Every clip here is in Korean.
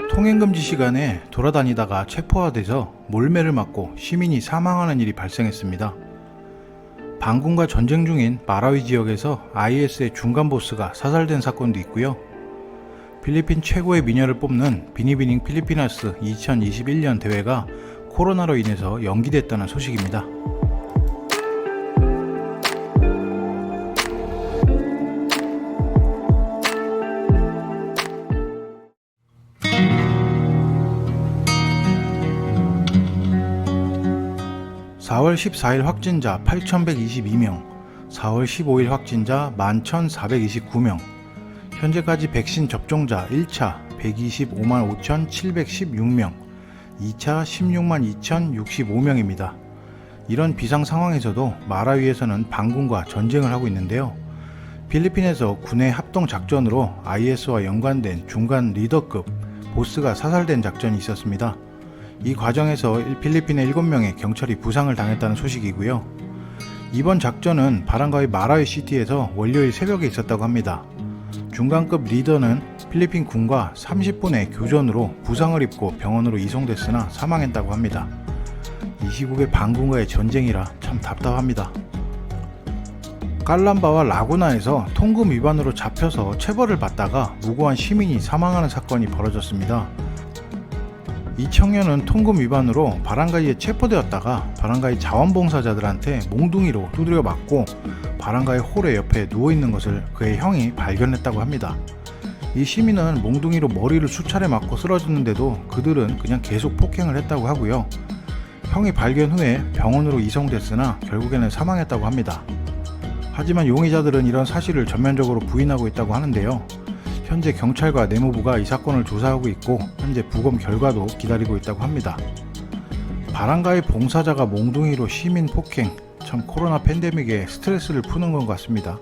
통행금지 시간에 돌아다니다가 체포가 돼서 몰매를 맞고 시민이 사망하는 일이 발생했습니다. 반군과 전쟁 중인 마라위 지역에서 IS의 중간 보스가 사살된 사건도 있고요. 필리핀 최고의 미녀를 뽑는 비니비닝 필리피나스 2021년 대회가 코로나로 인해서 연기됐다는 소식입니다. (4월 14일) 확진자 8,122명, 4월 15일 확진자 11,429명, 현재까지 백신 접종자 1차 125만 5,716명, 2차 16만 2,065명입니다. 이런 비상 상황에서도 마라위에서는 반군과 전쟁을 하고 있는데요. 필리핀에서 군의 합동 작전으로 IS와 연관된 중간 리더급 보스가 사살된 작전이 있었습니다. 이 과정에서 필리핀의 7명의 경찰이 부상을 당했다는 소식이고요. 이번 작전은 바랑가위 마라위 시티에서 월요일 새벽에 있었다고 합니다. 중간급 리더는 필리핀 군과 30분의 교전으로 부상을 입고 병원으로 이송됐으나 사망했다고 합니다. 이 시국의 반군과의 전쟁이라 참 답답합니다. 깔람바와 라구나에서 통금 위반으로 잡혀서 체벌을 받다가 무고한 시민이 사망하는 사건이 벌어졌습니다. 이 청년은 통금 위반으로 바랑가이에 체포되었다가 바랑가이 자원봉사자들한테 몽둥이로 두드려 맞고 바랑가이 홀의 옆에 누워있는 것을 그의 형이 발견했다고 합니다. 이 시민은 몽둥이로 머리를 수차례 맞고 쓰러졌는데도 그들은 그냥 계속 폭행을 했다고 하고요. 형이 발견 후에 병원으로 이송됐으나 결국에는 사망했다고 합니다. 하지만 용의자들은 이런 사실을 전면적으로 부인하고 있다고 하는데요. 현재 경찰과 내무부가 이 사건을 조사하고 있고 현재 부검 결과도 기다리고 있다고 합니다. 바랑가이 봉사자가 몽둥이로 시민 폭행, 참 코로나 팬데믹에 스트레스를 푸는 것 같습니다.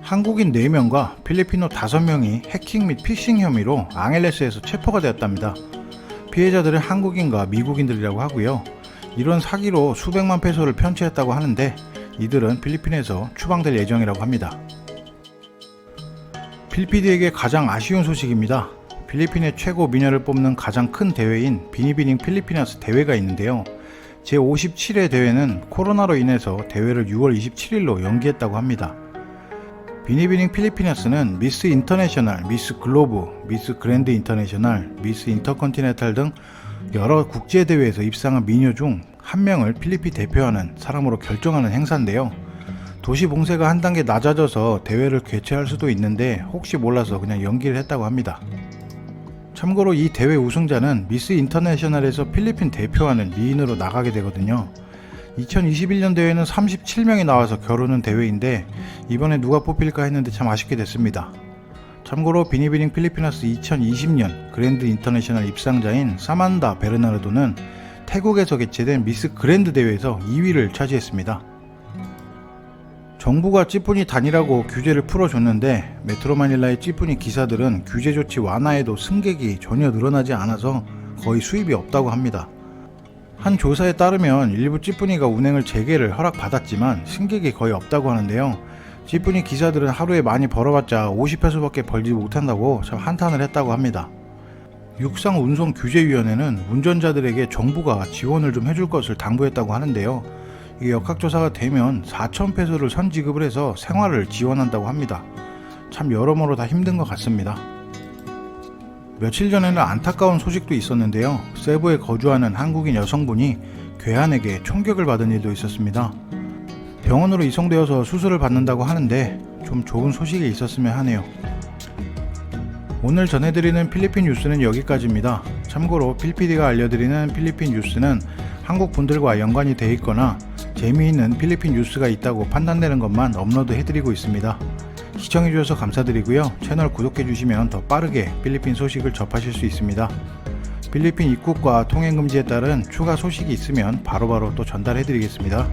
한국인 4명과 필리핀어 5명이 해킹 및 피싱 혐의로 앙헬레스에서 체포가 되었답니다. 피해자들은 한국인과 미국인들이라고 하고요. 이런 사기로 수백만 페소를 편취했다고 하는데 이들은 필리핀에서 추방될 예정이라고 합니다. 필피디에게 가장 아쉬운 소식입니다. 필리핀의 최고 미녀를 뽑는 가장 큰 대회인 비니비닝 필리피나스 대회가 있는데요. 제57회 대회는 코로나로 인해서 대회를 6월 27일로 연기했다고 합니다. 비니비닝 필리피나스는 미스 인터내셔널, 미스 글로브, 미스 그랜드 인터내셔널, 미스 인터컨티넨탈 등 여러 국제대회에서 입상한 미녀 중 한 명을 필리핀 대표하는 사람으로 결정하는 행사인데요. 도시 봉쇄가 한 단계 낮아져서 대회를 개최할 수도 있는데 혹시 몰라서 그냥 연기를 했다고 합니다. 참고로 이 대회 우승자는 미스 인터내셔널에서 필리핀 대표하는 미인으로 나가게 되거든요. 2021년 대회는 37명이 나와서 겨루는 대회인데 이번에 누가 뽑힐까 했는데 참 아쉽게 됐습니다. 참고로 비니비닝 필리피나스 2020년 그랜드 인터내셔널 입상자인 사만다 베르나르도는 태국에서 개최된 미스 그랜드 대회에서 2위를 차지했습니다. 정부가 찌뿌니 단일하고 규제를 풀어줬는데 메트로마닐라의 찌뿌니 기사들은 규제 조치 완화에도 승객이 전혀 늘어나지 않아서 거의 수입이 없다고 합니다. 한 조사에 따르면 일부 찌뿌니가 운행을 재개를 허락받았지만 승객이 거의 없다고 하는데요. 찌뿌니 기사들은 하루에 많이 벌어봤자 50페소밖에 벌지 못한다고 참 한탄을 했다고 합니다. 육상운송규제위원회는 운전자들에게 정부가 지원을 좀 해줄 것을 당부했다고 하는데요. 이게 역학조사가 되면 4,000페소를 선지급을 해서 생활을 지원한다고 합니다. 참 여러모로 다 힘든 것 같습니다. 며칠 전에는 안타까운 소식도 있었는데요. 세부에 거주하는 한국인 여성분이 괴한에게 총격을 받은 일도 있었습니다. 병원으로 이송되어서 수술을 받는다고 하는데 좀 좋은 소식이 있었으면 하네요. 오늘 전해드리는 필리핀 뉴스는 여기까지입니다. 참고로 필피디가 알려드리는 필리핀 뉴스는 한국 분들과 연관이 돼 있거나 재미있는 필리핀 뉴스가 있다고 판단되는 것만 업로드 해드리고 있습니다. 시청해주셔서 감사드리고요. 채널 구독해주시면 더 빠르게 필리핀 소식을 접하실 수 있습니다. 필리핀 입국과 통행금지에 따른 추가 소식이 있으면 바로바로 또 전달해드리겠습니다.